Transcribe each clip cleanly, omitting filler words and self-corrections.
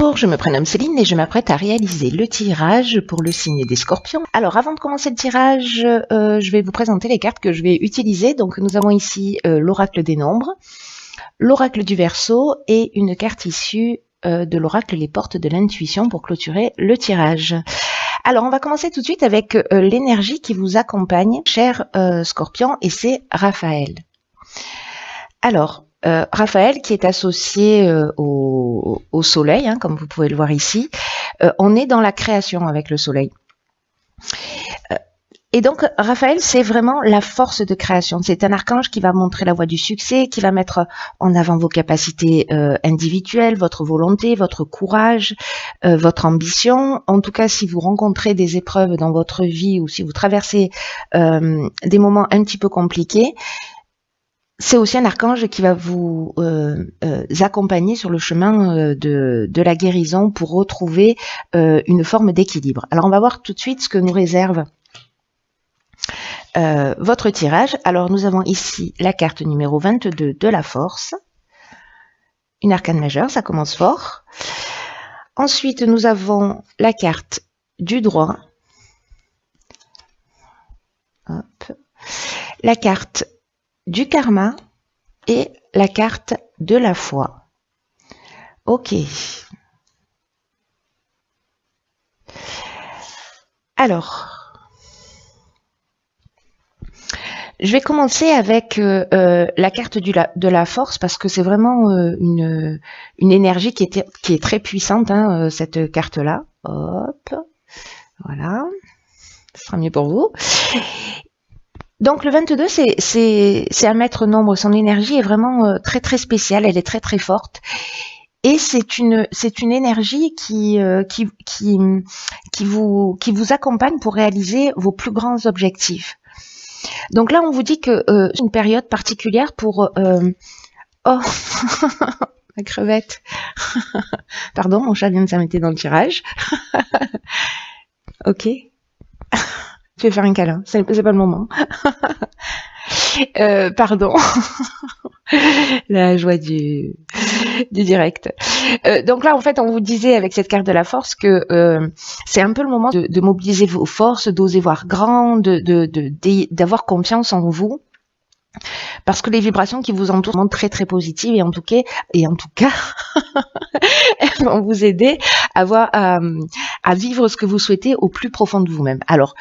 Bonjour, je me prénomme Céline et je m'apprête à réaliser le tirage pour le signe des Scorpions. Alors avant de commencer le tirage, je vais vous présenter les cartes que je vais utiliser. Donc nous avons ici l'oracle des nombres, l'oracle du Verseau et une carte issue de l'oracle les portes de l'intuition pour clôturer le tirage. Alors on va commencer tout de suite avec l'énergie qui vous accompagne, cher Scorpion, et c'est Raphaël. Alors, Raphaël qui est associé au soleil, hein, comme vous pouvez le voir ici, on est dans la création avec le soleil. Et donc Raphaël, c'est vraiment la force de création. C'est un archange qui va montrer la voie du succès, qui va mettre en avant vos capacités individuelles, votre volonté, votre courage, votre ambition. En tout cas, si vous rencontrez des épreuves dans votre vie ou si vous traversez des moments un petit peu compliqués, c'est aussi un archange qui va vous accompagner sur le chemin de la guérison pour retrouver une forme d'équilibre. Alors on va voir tout de suite ce que nous réserve votre tirage. Alors nous avons ici la carte numéro 22 de la force, une arcane majeure, ça commence fort. Ensuite nous avons la carte du droit, hop, la carte du karma et la carte de la foi. Ok. Alors, je vais commencer avec la carte de la force parce que c'est vraiment une énergie qui est très puissante, hein, cette carte-là. Hop, voilà, ce sera mieux pour vous. Donc le 22, c'est un maître nombre. Son énergie est vraiment très très spéciale. Elle est très très forte. Et c'est une énergie qui vous accompagne pour réaliser vos plus grands objectifs. Donc là, on vous dit que c'est une période particulière pour... Oh, ma crevette. Pardon, mon chat vient de s'arrêter dans le tirage. Ok. Je vais faire un câlin, c'est pas le moment. Pardon. La joie du direct. Donc là, en fait, on vous disait avec cette carte de la force que c'est un peu le moment de mobiliser vos forces, d'oser voir grand, d'avoir confiance en vous. Parce que les vibrations qui vous entourent sont très très positives et en tout cas elles vont vous aider à vivre ce que vous souhaitez au plus profond de vous-même. Alors,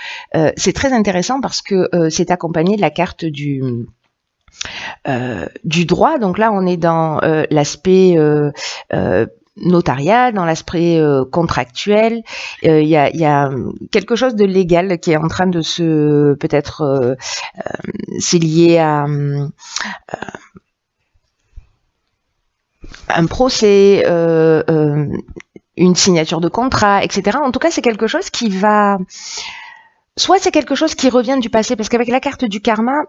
c'est très intéressant parce que c'est accompagné de la carte du droit. Donc là, on est dans l'aspect notarial, dans l'aspect contractuel. Il y a quelque chose de légal qui est en train de se peut-être c'est lié à un procès, une signature de contrat, etc. En tout cas, c'est quelque chose qui va... Soit c'est quelque chose qui revient du passé, parce qu'avec la carte du karma,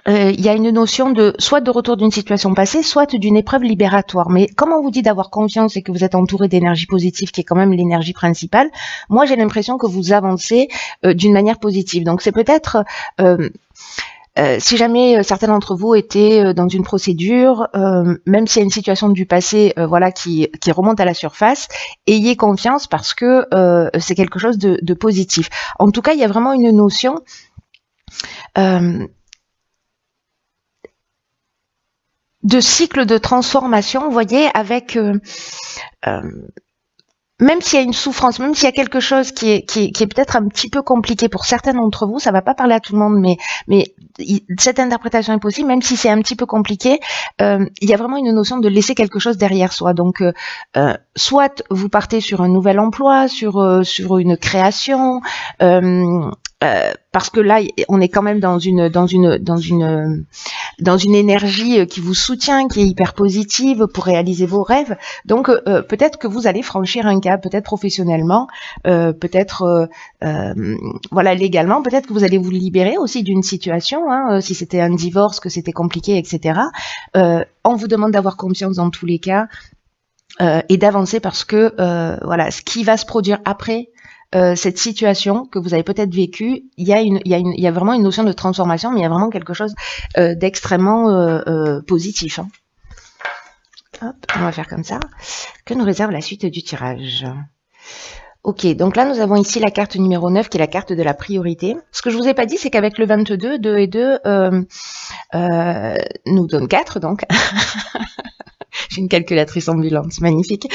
il y a une notion de soit de retour d'une situation passée, soit d'une épreuve libératoire. Mais comme on vous dit d'avoir confiance et que vous êtes entouré d'énergie positive, qui est quand même l'énergie principale, moi j'ai l'impression que vous avancez d'une manière positive. Donc c'est peut-être... si jamais certains d'entre vous étaient dans une procédure, même s'il y a une situation du passé voilà, qui remonte à la surface, ayez confiance parce que c'est quelque chose de positif. En tout cas, il y a vraiment une notion de cycle de transformation, vous voyez, avec... même s'il y a une souffrance, même s'il y a quelque chose qui est peut-être un petit peu compliqué pour certains d'entre vous, ça va pas parler à tout le monde, mais cette interprétation est possible, même si c'est un petit peu compliqué, il y a vraiment une notion de laisser quelque chose derrière soi. Donc, soit vous partez sur un nouvel emploi, sur une création, parce que là, on est quand même dans une énergie qui vous soutient, qui est hyper positive pour réaliser vos rêves. Donc, peut-être que vous allez franchir un cap, peut-être professionnellement, peut-être voilà, légalement, peut-être que vous allez vous libérer aussi d'une situation, hein, si c'était un divorce, que c'était compliqué, etc. On vous demande d'avoir confiance dans tous les cas et d'avancer parce que voilà, ce qui va se produire après cette situation que vous avez peut-être vécue, il y a vraiment une notion de transformation, mais il y a vraiment quelque chose d'extrêmement positif. Hein. Hop, on va faire comme ça. Que nous réserve la suite du tirage? Ok, donc là nous avons ici la carte numéro 9 qui est la carte de la priorité. Ce que je vous ai pas dit, c'est qu'avec le 22, 2 et 2 nous donne 4 donc. J'ai une calculatrice ambulante, c'est magnifique.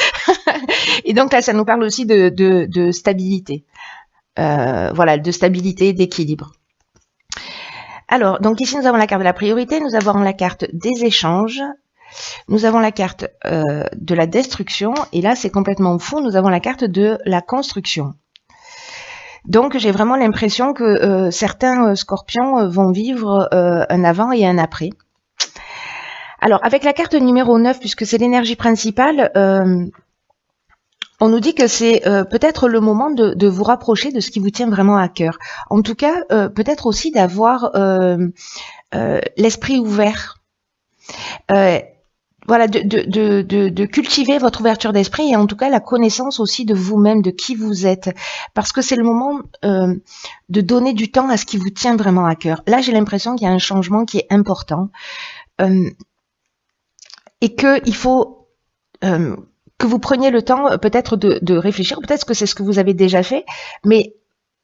Et donc là ça nous parle aussi de stabilité. Voilà, de stabilité, d'équilibre. Alors, donc ici nous avons la carte de la priorité, nous avons la carte des échanges, nous avons la carte de la destruction, et là c'est complètement fou, nous avons la carte de la construction. Donc j'ai vraiment l'impression que certains scorpions vont vivre un avant et un après. Alors avec la carte numéro 9, puisque c'est l'énergie principale, on nous dit que c'est peut-être le moment de vous rapprocher de ce qui vous tient vraiment à cœur. En tout cas, peut-être aussi d'avoir l'esprit ouvert. Voilà, de cultiver votre ouverture d'esprit et en tout cas la connaissance aussi de vous-même, de qui vous êtes. Parce que c'est le moment de donner du temps à ce qui vous tient vraiment à cœur. Là, j'ai l'impression qu'il y a un changement qui est important et qu'il faut que vous preniez le temps peut-être de réfléchir, peut-être que c'est ce que vous avez déjà fait, mais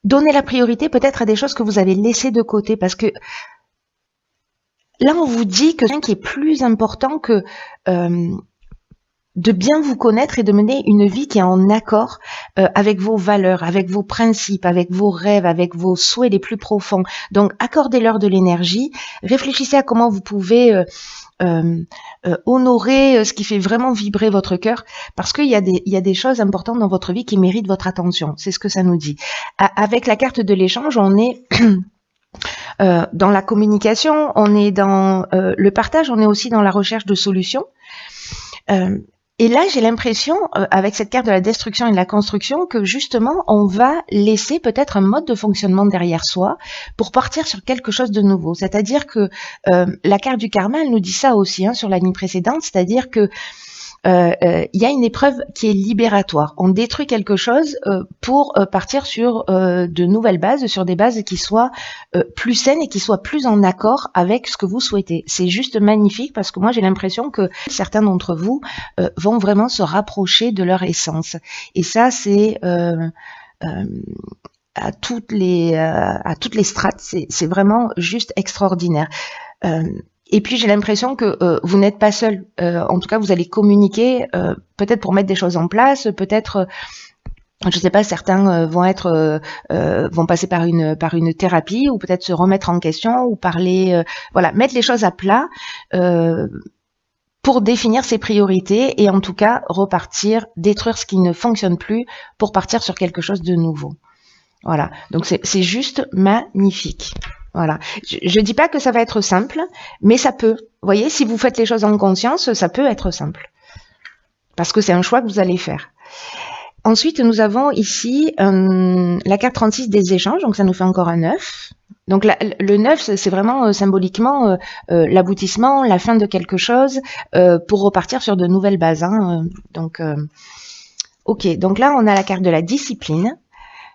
donnez la priorité peut-être à des choses que vous avez laissées de côté, parce que là on vous dit que ce qui est plus important que de bien vous connaître et de mener une vie qui est en accord avec vos valeurs, avec vos principes, avec vos rêves, avec vos souhaits les plus profonds. Donc accordez-leur de l'énergie, réfléchissez à comment vous pouvez honorer ce qui fait vraiment vibrer votre cœur, parce qu'il y a des choses importantes dans votre vie qui méritent votre attention. C'est ce que ça nous dit. Avec la carte de l'échange, on est dans la communication, on est dans le partage, on est aussi dans la recherche de solutions. Et là, j'ai l'impression, avec cette carte de la destruction et de la construction, que justement, on va laisser peut-être un mode de fonctionnement derrière soi pour partir sur quelque chose de nouveau. C'est-à-dire que la carte du karma, elle nous dit ça aussi sur la ligne précédente, c'est-à-dire que y a une épreuve qui est libératoire. On détruit quelque chose pour partir sur de nouvelles bases, sur des bases qui soient plus saines et qui soient plus en accord avec ce que vous souhaitez. C'est juste magnifique parce que moi j'ai l'impression que certains d'entre vous vont vraiment se rapprocher de leur essence. Et ça c'est à toutes les strates, c'est vraiment juste extraordinaire. Et puis j'ai l'impression que vous n'êtes pas seul. En tout cas, vous allez communiquer, peut-être pour mettre des choses en place, peut-être, je sais pas, certains vont passer par une thérapie, ou peut-être se remettre en question, ou parler, voilà, mettre les choses à plat pour définir ses priorités et en tout cas repartir, détruire ce qui ne fonctionne plus pour partir sur quelque chose de nouveau. Voilà, donc c'est juste magnifique. Voilà. Je dis pas que ça va être simple, mais ça peut. Vous voyez, si vous faites les choses en conscience, ça peut être simple. Parce que c'est un choix que vous allez faire. Ensuite, nous avons ici la carte 36 des échanges, donc ça nous fait encore un 9. Donc le 9, c'est vraiment symboliquement l'aboutissement, la fin de quelque chose, pour repartir sur de nouvelles bases. Donc, ok, donc là, on a la carte de la discipline,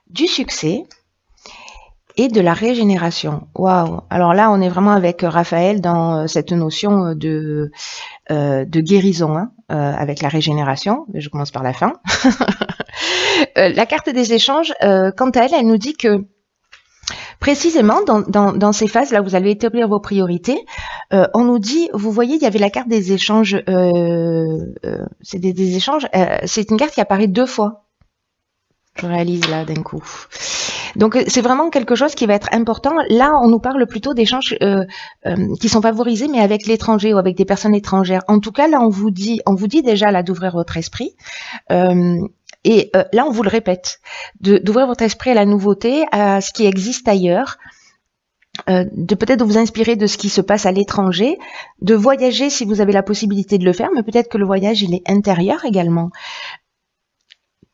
du succès, et de la régénération. Waouh! Alors là, on est vraiment avec Raphaël dans cette notion de guérison, avec la régénération. Je commence par la fin. La carte des échanges, quant à elle, elle nous dit que précisément dans ces phases, là, vous allez établir vos priorités. On nous dit, vous voyez, il y avait la carte des échanges. C'est des échanges. C'est une carte qui apparaît 2 fois. Je réalise là d'un coup. Donc c'est vraiment quelque chose qui va être important. Là, on nous parle plutôt d'échanges qui sont favorisés, mais avec l'étranger ou avec des personnes étrangères. En tout cas, là, on vous dit déjà là d'ouvrir votre esprit. Et là, on vous le répète, d'ouvrir votre esprit à la nouveauté, à ce qui existe ailleurs, de peut-être de vous inspirer de ce qui se passe à l'étranger, de voyager si vous avez la possibilité de le faire, mais peut-être que le voyage, il est intérieur également.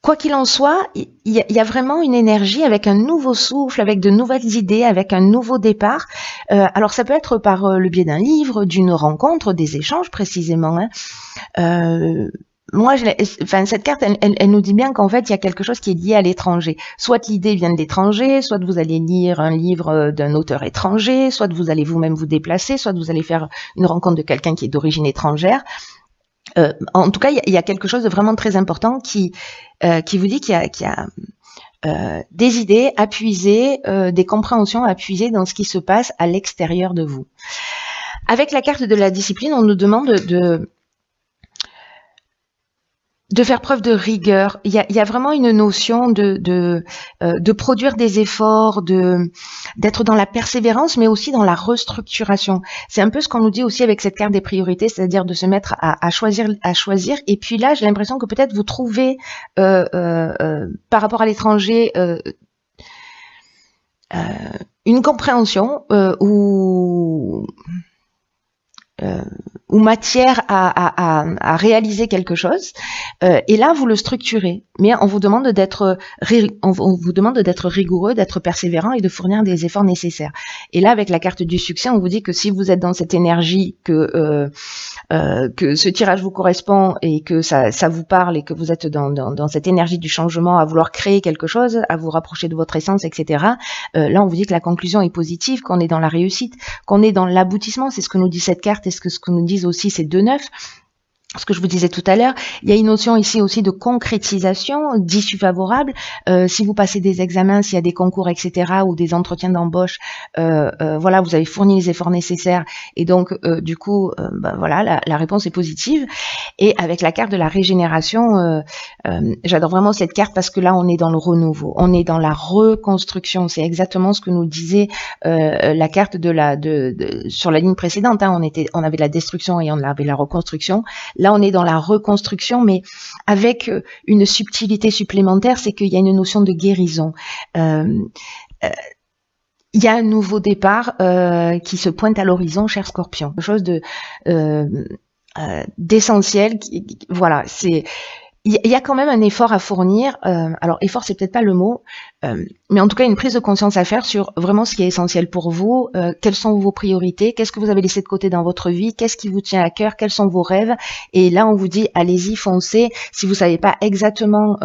Quoi qu'il en soit, il y a vraiment une énergie avec un nouveau souffle, avec de nouvelles idées, avec un nouveau départ. Alors ça peut être par le biais d'un livre, d'une rencontre, des échanges précisément. Moi, cette carte, elle nous dit bien qu'en fait, il y a quelque chose qui est lié à l'étranger. Soit l'idée vient de l'étranger, soit vous allez lire un livre d'un auteur étranger, soit vous allez vous-même vous déplacer, soit vous allez faire une rencontre de quelqu'un qui est d'origine étrangère. En tout cas, il y a quelque chose de vraiment très important qui vous dit qu'il y a des idées à puiser, des compréhensions à puiser dans ce qui se passe à l'extérieur de vous. Avec la carte de la discipline, on nous demande de faire preuve de rigueur. Il y a vraiment une notion de produire des efforts, d'être dans la persévérance, mais aussi dans la restructuration. C'est un peu ce qu'on nous dit aussi avec cette carte des priorités, c'est-à-dire de se mettre à choisir. Et puis là, j'ai l'impression que peut-être vous trouvez par rapport à l'étranger une compréhension ou matière à réaliser quelque chose, et là vous le structurez, mais on vous demande d'être rigoureux, d'être persévérant et de fournir des efforts nécessaires. Et là, avec la carte du succès, on vous dit que si vous êtes dans cette énergie, que ce tirage vous correspond et que ça vous parle et que vous êtes dans cette énergie du changement, à vouloir créer quelque chose, à vous rapprocher de votre essence, etc. Là, on vous dit que la conclusion est positive, qu'on est dans la réussite, qu'on est dans l'aboutissement. C'est ce que nous dit cette carte et ce que nous disent aussi ces deux neufs. Ce que je vous disais tout à l'heure, il y a une notion ici aussi de concrétisation, d'issue favorable. Si vous passez des examens, s'il y a des concours, etc., ou des entretiens d'embauche, voilà, vous avez fourni les efforts nécessaires, et donc du coup, voilà, la réponse est positive. Et avec la carte de la régénération, j'adore vraiment cette carte parce que là, on est dans le renouveau, on est dans la reconstruction. C'est exactement ce que nous disait la carte sur la ligne précédente. Hein, on avait la destruction et on avait la reconstruction. Là, on est dans la reconstruction, mais avec une subtilité supplémentaire, c'est qu'il y a une notion de guérison. Il y a un nouveau départ qui se pointe à l'horizon, cher Scorpion. Quelque chose d'essentiel. Voilà, il y a quand même un effort à fournir. Alors, effort, c'est peut-être pas le mot, mais en tout cas, une prise de conscience à faire sur vraiment ce qui est essentiel pour vous. Quelles sont vos priorités? Qu'est-ce que vous avez laissé de côté dans votre vie? Qu'est-ce qui vous tient à cœur? Quels sont vos rêves? Et là, on vous dit, allez-y, foncez. Si vous savez pas exactement,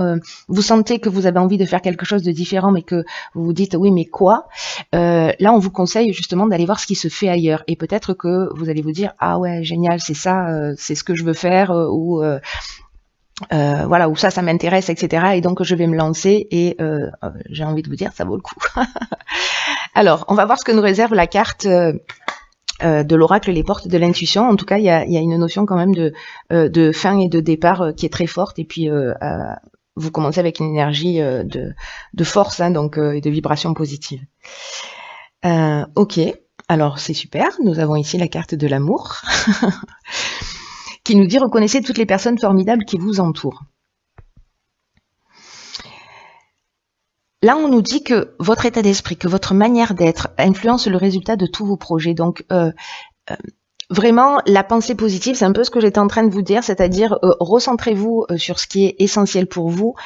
vous sentez que vous avez envie de faire quelque chose de différent, mais que vous vous dites, oui, mais quoi? Là, on vous conseille justement d'aller voir ce qui se fait ailleurs. Et peut-être que vous allez vous dire, ah ouais, génial, c'est ça, c'est ce que je veux faire, voilà, où ça m'intéresse, etc. Et donc je vais me lancer et j'ai envie de vous dire, ça vaut le coup. Alors, on va voir ce que nous réserve la carte de l'oracle, les portes de l'intuition. En tout cas, il y a une notion quand même de fin et de départ qui est très forte. Et puis, vous commencez avec une énergie de force, hein, donc et de vibration positive. Ok, alors c'est super. Nous avons ici la carte de l'amour. Qui nous dit « Reconnaissez toutes les personnes formidables qui vous entourent ». Là, on nous dit que votre état d'esprit, que votre manière d'être influence le résultat de tous vos projets. Donc, vraiment, la pensée positive, c'est un peu ce que j'étais en train de vous dire, c'est-à-dire recentrez-vous sur ce qui est essentiel pour vous.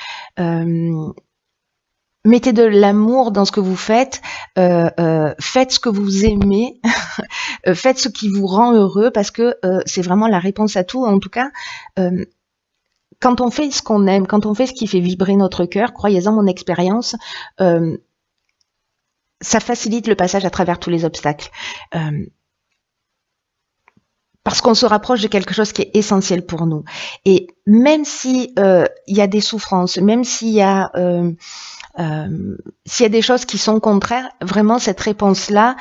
Mettez de l'amour dans ce que vous faites, faites ce que vous aimez, faites ce qui vous rend heureux, parce que c'est vraiment la réponse à tout. En tout cas, quand on fait ce qu'on aime, quand on fait ce qui fait vibrer notre cœur, croyez-en, mon expérience, ça facilite le passage à travers tous les obstacles. Parce qu'on se rapproche de quelque chose qui est essentiel pour nous. Et même si y a des souffrances, même s'il y a des choses qui sont contraires, vraiment cette réponse-là,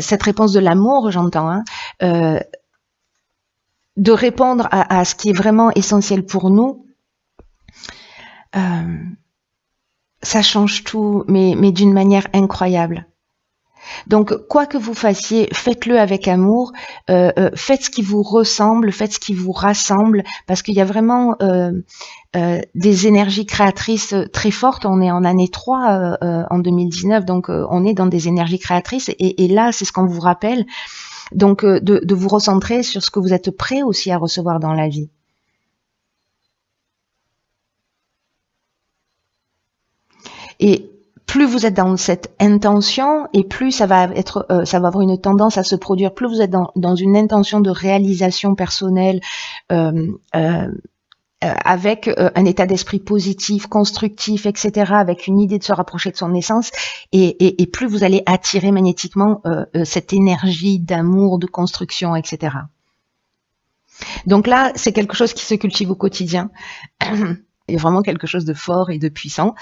cette réponse de l'amour, j'entends, hein, de répondre à ce qui est vraiment essentiel pour nous, ça change tout, mais d'une manière incroyable. Donc, quoi que vous fassiez, faites-le avec amour, faites ce qui vous ressemble, faites ce qui vous rassemble, parce qu'il y a vraiment des énergies créatrices très fortes. On est en année 3 en 2019, donc on est dans des énergies créatrices, et là, c'est ce qu'on vous rappelle, donc de vous recentrer sur ce que vous êtes prêt aussi à recevoir dans la vie. Et plus vous êtes dans cette intention, et plus ça va avoir une tendance à se produire. Plus vous êtes dans une intention de réalisation personnelle, avec un état d'esprit positif, constructif, etc., avec une idée de se rapprocher de son essence, et plus vous allez attirer magnétiquement cette énergie d'amour, de construction, etc. Donc là, c'est quelque chose qui se cultive au quotidien. Il y a vraiment quelque chose de fort et de puissant.